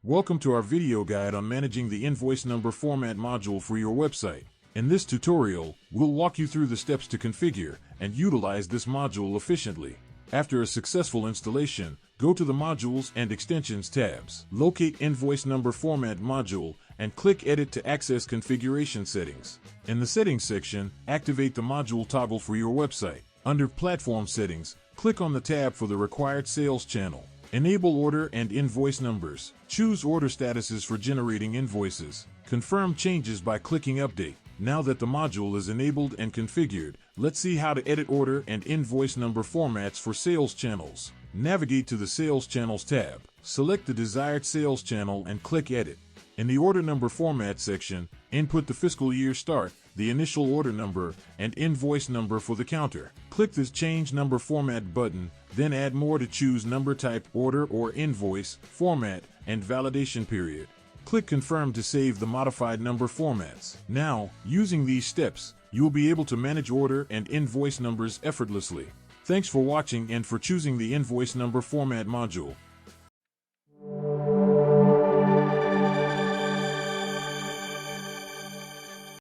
Welcome to our video guide on managing the invoice number format module for your website. In this tutorial, we'll walk you through the steps to configure and utilize this module efficiently. After a successful installation, go to the Modules and Extensions tabs. Locate Invoice Number Format module and click Edit to access configuration settings. In the Settings section, activate the module toggle for your website. Under Platform Settings, click on the tab for the required sales channel. Enable order and invoice numbers. Choose order statuses for generating invoices. Confirm changes by clicking Update. Now that the module is enabled and configured, let's see how to edit order and invoice number formats for sales channels. Navigate to the Sales Channels tab. Select the desired sales channel and click Edit. In the Order Number Format section, input the fiscal year start, the initial order number, and invoice number for the counter. Click this Change Number Format button, then add more to choose number type, order or invoice, format, and validation period. Click Confirm to save the modified number formats. Now, using these steps, you will be able to manage order and invoice numbers effortlessly. Thanks for watching and for choosing the Invoice Number Format module.